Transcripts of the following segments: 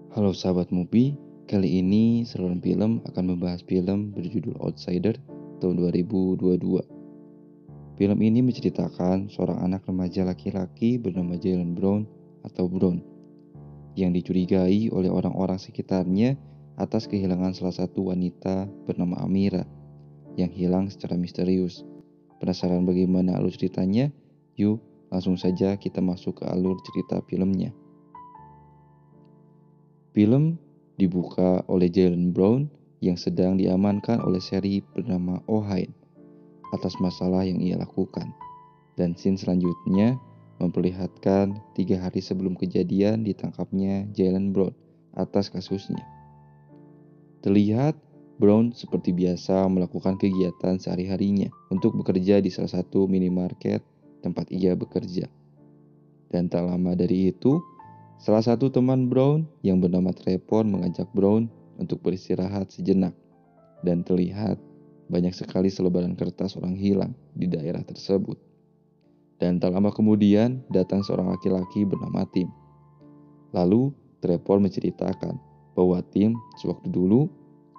Halo sahabat Mubi, kali ini saluran film akan membahas film berjudul Outsider tahun 2022. Film ini menceritakan seorang anak remaja laki-laki bernama Jalen Brown atau Brown yang dicurigai oleh orang-orang sekitarnya atas kehilangan salah satu wanita bernama Amira yang hilang secara misterius. Penasaran bagaimana alur ceritanya? Yuk, langsung saja kita masuk ke alur cerita filmnya. Film dibuka oleh Jalen Brown yang sedang diamankan oleh sheriff bernama O'Hain atas masalah yang ia lakukan. Dan scene selanjutnya memperlihatkan 3 hari sebelum kejadian ditangkapnya Jalen Brown atas kasusnya. Terlihat Brown seperti biasa melakukan kegiatan sehari-harinya untuk bekerja di salah satu minimarket tempat ia bekerja. Dan tak lama dari itu, salah satu teman Brown yang bernama Trevor mengajak Brown untuk beristirahat sejenak. Dan terlihat banyak sekali selebaran kertas orang hilang di daerah tersebut. Dan tak lama kemudian datang seorang laki-laki bernama Tim. Lalu Trevor menceritakan bahwa Tim sewaktu dulu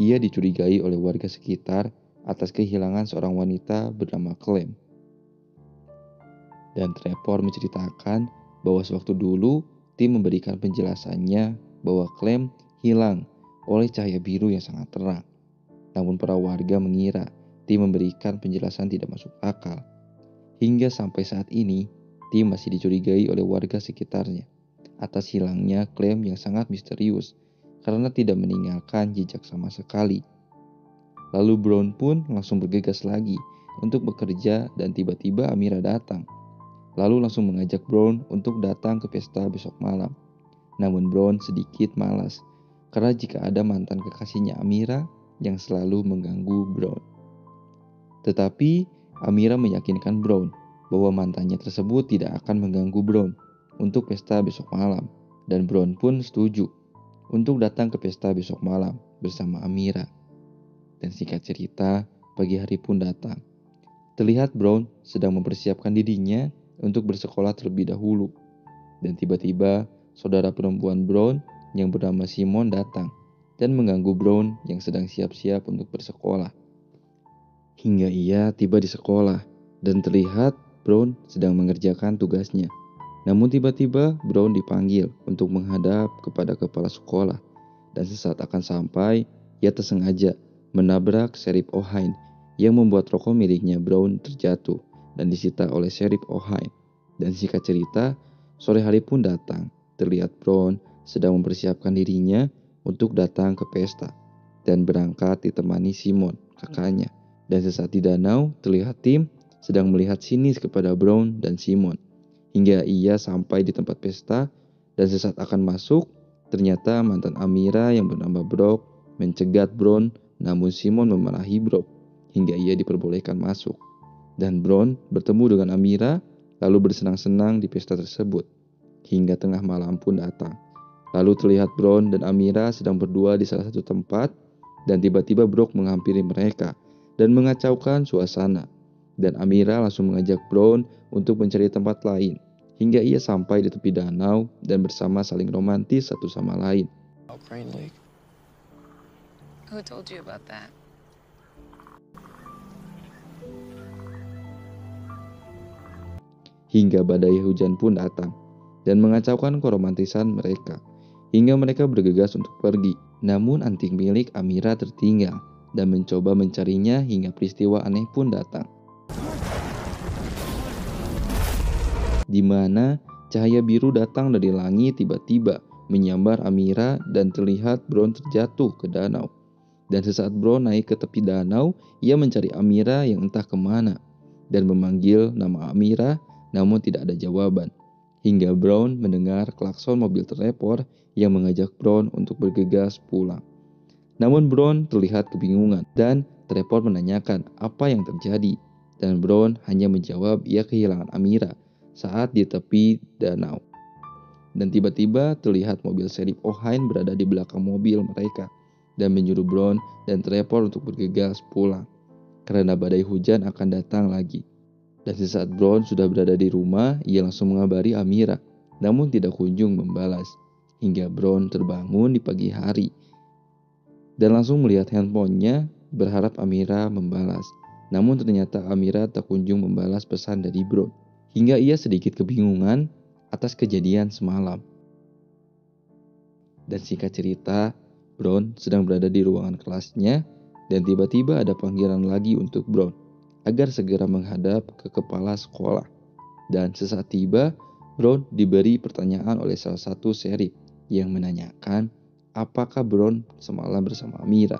ia dicurigai oleh warga sekitar atas kehilangan seorang wanita bernama Clem. Dan Trevor menceritakan bahwa sewaktu dulu Tim memberikan penjelasannya bahwa Clem hilang oleh cahaya biru yang sangat terang. Namun para warga mengira Tim memberikan penjelasan tidak masuk akal. Hingga sampai saat ini, Tim masih dicurigai oleh warga sekitarnya atas hilangnya Clem yang sangat misterius karena tidak meninggalkan jejak sama sekali. Lalu Brown pun langsung bergegas lagi untuk bekerja dan tiba-tiba Amira datang. Lalu langsung mengajak Brown untuk datang ke pesta besok malam. Namun Brown sedikit malas, karena jika ada mantan kekasihnya Amira yang selalu mengganggu Brown. Tetapi Amira meyakinkan Brown bahwa mantannya tersebut tidak akan mengganggu Brown untuk pesta besok malam. Dan Brown pun setuju untuk datang ke pesta besok malam bersama Amira. Dan singkat cerita, pagi hari pun datang. Terlihat Brown sedang mempersiapkan dirinya untuk bersekolah terlebih dahulu. Dan tiba-tiba saudara perempuan Brown yang bernama Simon datang dan mengganggu Brown yang sedang siap-siap untuk bersekolah. Hingga ia tiba di sekolah dan terlihat Brown sedang mengerjakan tugasnya. Namun tiba-tiba Brown dipanggil untuk menghadap kepada kepala sekolah. Dan sesaat akan sampai, ia tersengaja menabrak Sheriff O'Hain yang membuat rokok miliknya Brown terjatuh dan disita oleh Sheriff O'Hain. Dan singkat cerita, sore hari pun datang. Terlihat Brown sedang mempersiapkan dirinya untuk datang ke pesta dan berangkat ditemani Simon, kakaknya. Dan sesaat di danau, terlihat Tim sedang melihat sinis kepada Brown dan Simon. Hingga ia sampai di tempat pesta dan sesaat akan masuk, ternyata mantan Amira yang bernama Brock mencegat Brown, namun Simon memarahi Brock hingga ia diperbolehkan masuk. Dan Brown bertemu dengan Amira lalu bersenang-senang di pesta tersebut. Hingga tengah malam pun datang. Lalu terlihat Brown dan Amira sedang berdua di salah satu tempat dan tiba-tiba Brock menghampiri mereka dan mengacaukan suasana. Dan Amira langsung mengajak Brown untuk mencari tempat lain hingga ia sampai di tepi danau dan bersama saling romantis satu sama lain. Who told you about that? Hingga badai hujan pun datang dan mengacaukan keromantisan mereka. Hingga mereka bergegas untuk pergi. Namun anting milik Amira tertinggal dan mencoba mencarinya hingga peristiwa aneh pun datang. Di mana cahaya biru datang dari langit tiba-tiba menyambar Amira dan terlihat Brown terjatuh ke danau. Dan sesaat Brown naik ke tepi danau, ia mencari Amira yang entah kemana dan memanggil nama Amira, namun tidak ada jawaban. Hingga Brown mendengar klakson mobil Trevor yang mengajak Brown untuk bergegas pulang. Namun Brown terlihat kebingungan dan Trevor menanyakan apa yang terjadi. Dan Brown hanya menjawab ia kehilangan Amira saat di tepi danau. Dan tiba-tiba terlihat mobil Sheriff O'Hain berada di belakang mobil mereka dan menyuruh Brown dan Trevor untuk bergegas pulang karena badai hujan akan datang lagi. Dan sesaat Brown sudah berada di rumah, ia langsung mengabari Amira, namun tidak kunjung membalas. hingga Brown terbangun di pagi hari dan langsung melihat handphonenya berharap Amira membalas. Namun ternyata Amira tak kunjung membalas pesan dari Brown, hingga ia sedikit kebingungan atas kejadian semalam. Dan singkat cerita, Brown sedang berada di ruangan kelasnya dan tiba-tiba ada panggilan lagi untuk Brown agar segera menghadap ke kepala sekolah. Dan sesaat tiba, Brown diberi pertanyaan oleh salah satu sheriff yang menanyakan apakah Brown semalam bersama Amira.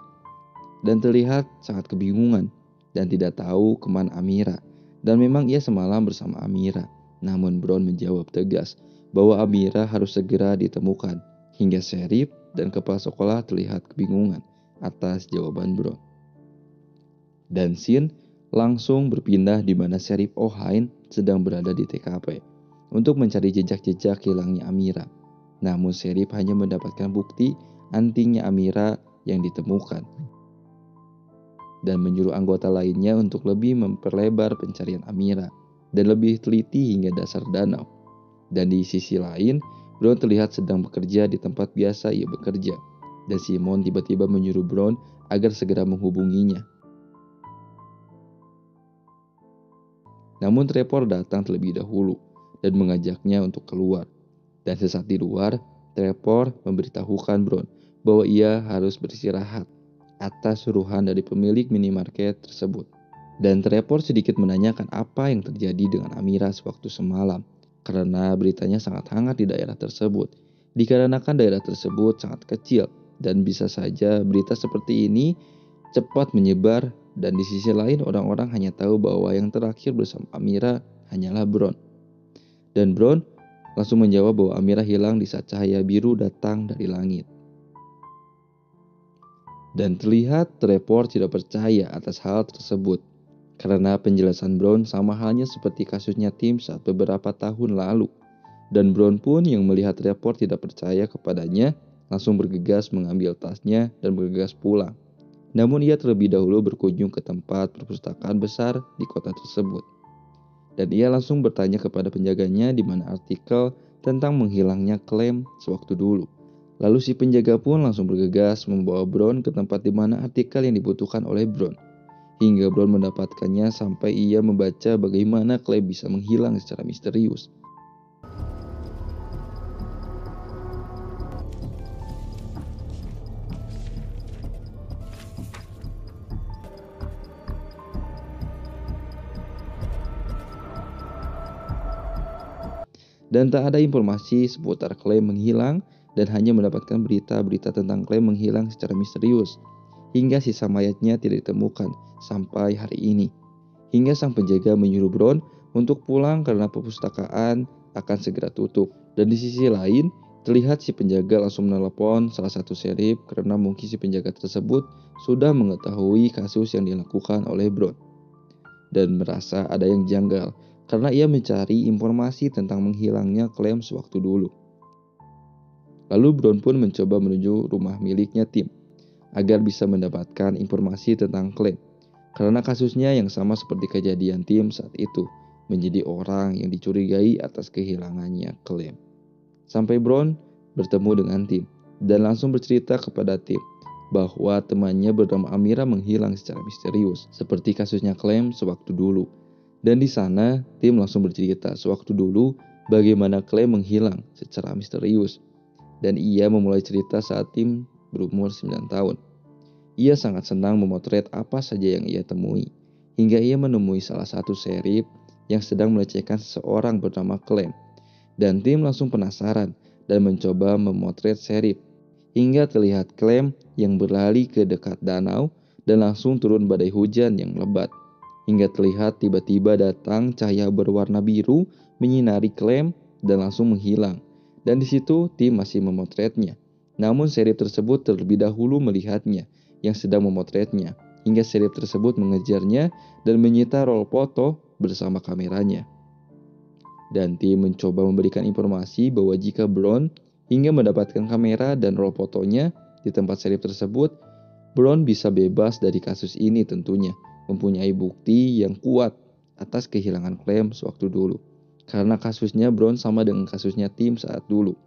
Dan terlihat sangat kebingungan dan tidak tahu kemana Amira. Dan memang ia semalam bersama Amira. Namun Brown menjawab tegas bahwa Amira harus segera ditemukan. Hingga sheriff dan kepala sekolah terlihat kebingungan atas jawaban Brown. Dan scene langsung berpindah di mana sheriff O'Hain sedang berada di TKP untuk mencari jejak-jejak hilangnya Amira. Namun sheriff hanya mendapatkan bukti antingnya Amira yang ditemukan dan menyuruh anggota lainnya untuk lebih memperlebar pencarian Amira dan lebih teliti hingga dasar danau. Dan di sisi lain, Brown terlihat sedang bekerja di tempat biasa ia bekerja, dan Simon tiba-tiba menyuruh Brown agar segera menghubunginya. Namun Trevor datang terlebih dahulu dan mengajaknya untuk keluar. Dan sesaat di luar, Trevor memberitahukan Brown bahwa ia harus beristirahat atas suruhan dari pemilik minimarket tersebut. Dan Trevor sedikit menanyakan apa yang terjadi dengan Amira sewaktu semalam, karena beritanya sangat hangat di daerah tersebut. Dikarenakan daerah tersebut sangat kecil dan bisa saja berita seperti ini cepat menyebar, dan di sisi lain orang-orang hanya tahu bahwa yang terakhir bersama Amira hanyalah Brown. Dan Brown langsung menjawab bahwa Amira hilang di saat cahaya biru datang dari langit. Dan terlihat Trevor tidak percaya atas hal tersebut, karena penjelasan Brown sama halnya seperti kasusnya Tim saat beberapa tahun lalu. Dan Brown pun yang melihat Trevor tidak percaya kepadanya, langsung bergegas mengambil tasnya dan bergegas pulang. Namun ia terlebih dahulu berkunjung ke tempat perpustakaan besar di kota tersebut. Dan ia langsung bertanya kepada penjaganya di mana artikel tentang menghilangnya Clem sewaktu dulu. Lalu si penjaga pun langsung bergegas membawa Brown ke tempat di mana artikel yang dibutuhkan oleh Brown. Hingga Brown mendapatkannya sampai ia membaca bagaimana Clem bisa menghilang secara misterius. Dan tak ada informasi seputar Clem menghilang dan hanya mendapatkan berita-berita tentang Clem menghilang secara misterius. Hingga sisa mayatnya tidak ditemukan sampai hari ini. Hingga sang penjaga menyuruh Brown untuk pulang karena perpustakaan akan segera tutup. Dan di sisi lain, terlihat si penjaga langsung menelepon salah satu sheriff karena mungkin si penjaga tersebut sudah mengetahui kasus yang dilakukan oleh Brown. Dan merasa ada yang janggal karena ia mencari informasi tentang menghilangnya Clem sewaktu dulu. Lalu Brown pun mencoba menuju rumah miliknya Tim agar bisa mendapatkan informasi tentang Clem, karena kasusnya yang sama seperti kejadian Tim saat itu, menjadi orang yang dicurigai atas kehilangannya Clem. Sampai Brown bertemu dengan Tim dan langsung bercerita kepada Tim bahwa temannya bernama Amira menghilang secara misterius, seperti kasusnya Clem sewaktu dulu. Dan di sana, Tim langsung bercerita sewaktu dulu bagaimana Clem menghilang secara misterius. Dan ia memulai cerita saat Tim berumur 9 tahun. Ia sangat senang memotret apa saja yang ia temui, hingga ia menemui salah satu sheriff yang sedang melecehkan seseorang bernama Clem. Dan Tim langsung penasaran dan mencoba memotret sheriff, hingga terlihat Clem yang berlari ke dekat danau dan langsung turun badai hujan yang lebat. Hingga terlihat tiba-tiba datang cahaya berwarna biru menyinari Clem dan langsung menghilang. Dan di situ Tim masih memotretnya. Namun sheriff tersebut terlebih dahulu melihatnya yang sedang memotretnya. Hingga sheriff tersebut mengejarnya dan menyita roll foto bersama kameranya. Dan Tim mencoba memberikan informasi bahwa jika Brown hingga mendapatkan kamera dan roll fotonya di tempat sheriff tersebut, Brown bisa bebas dari kasus ini tentunya. Mempunyai bukti yang kuat atas kehilangan Clem sewaktu dulu. Karena kasusnya Brown sama dengan kasusnya Tim saat dulu.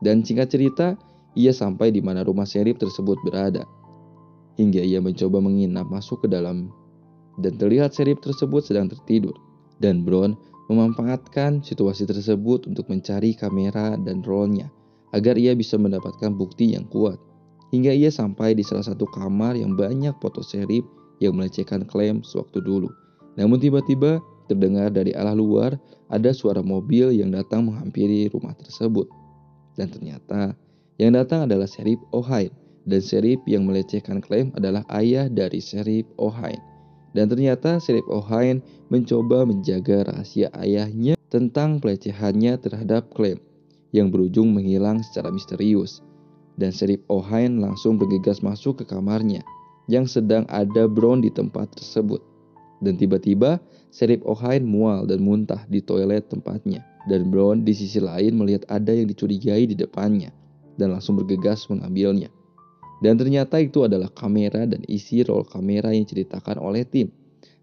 Dan singkat cerita, ia sampai di mana rumah Sheriff tersebut berada. Hingga ia mencoba menginap masuk ke dalam dan terlihat Sheriff tersebut sedang tertidur. Dan Brown memanfaatkan situasi tersebut untuk mencari kamera dan rollnya agar ia bisa mendapatkan bukti yang kuat. Hingga ia sampai di salah satu kamar yang banyak foto Sheriff yang melecehkan Clem sewaktu dulu. Namun tiba-tiba terdengar dari arah luar ada suara mobil yang datang menghampiri rumah tersebut. Dan ternyata yang datang adalah Sheriff O'Hyde. Dan Sheriff yang melecehkan Clem adalah ayah dari Sheriff O'Hyde. Dan ternyata Sheriff O'Hyde mencoba menjaga rahasia ayahnya tentang pelecehannya terhadap Clem yang berujung menghilang secara misterius. Dan Sheriff O'Hyde langsung bergegas masuk ke kamarnya yang sedang ada Brown di tempat tersebut. Dan tiba-tiba Sheriff O'Hyde mual dan muntah di toilet tempatnya. Dan Brown di sisi lain melihat ada yang dicurigai di depannya dan langsung bergegas mengambilnya. Dan ternyata itu adalah kamera dan isi roll kamera yang diceritakan oleh Tim.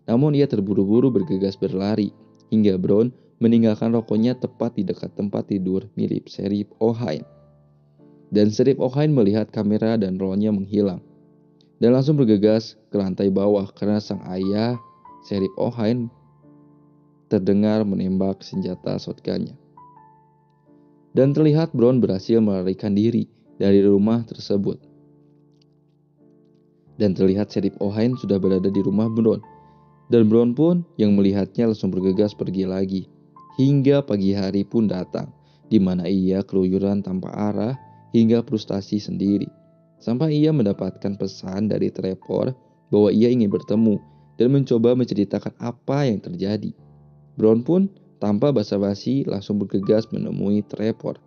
Namun ia terburu-buru bergegas berlari hingga Brown meninggalkan rokoknya tepat di dekat tempat tidur milik Sheriff O'Hyde. Dan Sheriff O'Hyde melihat kamera dan rollnya menghilang dan langsung bergegas ke lantai bawah karena sang ayah Sheriff O'Hyde terdengar menembak senjata shotgunnya. Dan terlihat Brown berhasil melarikan diri dari rumah tersebut. Dan terlihat Sheriff O'Hyde sudah berada di rumah Brown. Dan Brown pun yang melihatnya langsung bergegas pergi lagi. Hingga pagi hari pun datang, di mana ia keluyuran tanpa arah hingga frustasi sendiri. Sampai ia mendapatkan pesan dari Trevor bahwa ia ingin bertemu dan mencoba menceritakan apa yang terjadi. Brown pun tanpa basa-basi langsung bergegas menemui Trevor.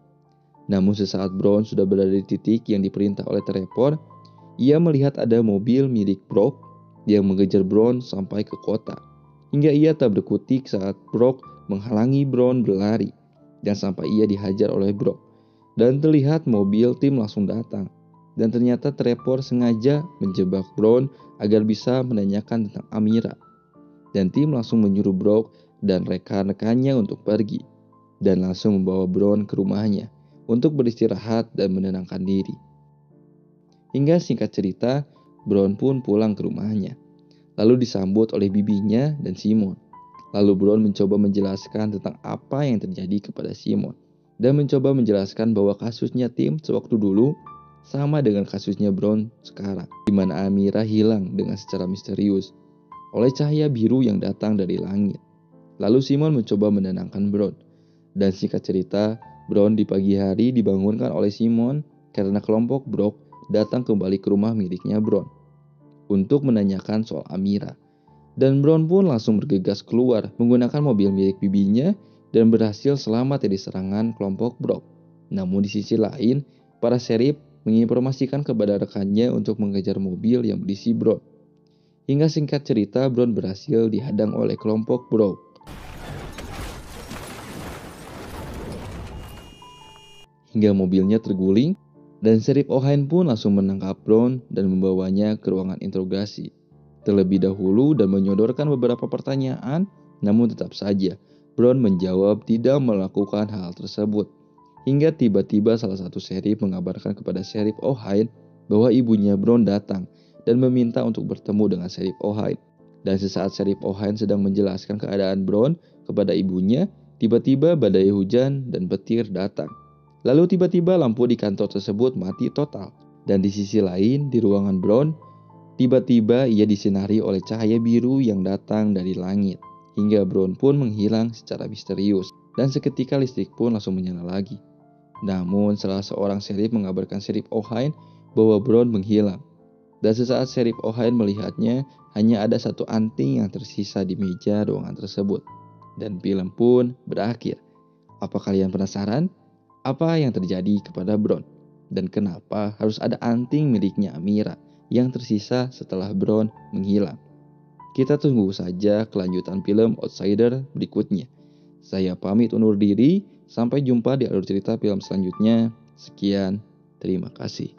Namun sesaat Brown sudah berada di titik yang diperintah oleh Trevor, ia melihat ada mobil milik Brock yang mengejar Brown sampai ke kota. Hingga ia tak berkutik saat Brock menghalangi Brown berlari dan sampai ia dihajar oleh Brock. Dan terlihat mobil Tim langsung datang. Dan ternyata Trevor sengaja menjebak Brown agar bisa menanyakan tentang Amira. Dan Tim langsung menyuruh Brock dan rekan-rekannya untuk pergi dan langsung membawa Brown ke rumahnya untuk beristirahat dan menenangkan diri. Hingga singkat cerita, Brown pun pulang ke rumahnya, lalu disambut oleh bibinya dan Simon. Lalu Brown mencoba menjelaskan tentang apa yang terjadi kepada Simon dan mencoba menjelaskan bahwa kasusnya Tim sewaktu dulu sama dengan kasusnya Brown sekarang, di mana Amira hilang dengan secara misterius oleh cahaya biru yang datang dari langit. Lalu Simon mencoba menenangkan Brown. Dan singkat cerita, Brown di pagi hari dibangunkan oleh Simon karena kelompok Brock datang kembali ke rumah miliknya Brown untuk menanyakan soal Amira. Dan Brown pun langsung bergegas keluar menggunakan mobil milik bibinya dan berhasil selamat dari serangan kelompok Brock. Namun di sisi lain, para Sheriff menginformasikan kepada rekannya untuk mengejar mobil yang berisi Brown. Hingga singkat cerita, Brown berhasil dihadang oleh kelompok Brock. Hingga mobilnya terguling, dan Sheriff O'Hyde pun langsung menangkap Brown dan membawanya ke ruangan interogasi. Terlebih dahulu dan menyodorkan beberapa pertanyaan, namun tetap saja Brown menjawab tidak melakukan hal tersebut. Hingga tiba-tiba salah satu sheriff mengabarkan kepada Sheriff O'Hyde bahwa ibunya Brown datang dan meminta untuk bertemu dengan Sheriff O'Hyde. Dan sesaat Sheriff O'Hyde sedang menjelaskan keadaan Brown kepada ibunya, tiba-tiba badai hujan dan petir datang. Lalu tiba-tiba lampu di kantor tersebut mati total. Dan di sisi lain, di ruangan Brown, tiba-tiba ia disinari oleh cahaya biru yang datang dari langit. Hingga Brown pun menghilang secara misterius. Dan seketika listrik pun langsung menyala lagi. Namun salah seorang sheriff mengabarkan Sheriff O'Hyde bahwa Brown menghilang. Dan sesaat Sheriff O'Hyde melihatnya, hanya ada satu anting yang tersisa di meja ruangan tersebut. Dan film pun berakhir. Apa kalian penasaran? Apa yang terjadi kepada Brown? Dan kenapa harus ada anting miliknya Amira yang tersisa setelah Brown menghilang? Kita tunggu saja kelanjutan film Outsider berikutnya. Saya pamit undur diri, sampai jumpa di alur cerita film selanjutnya. Sekian, terima kasih.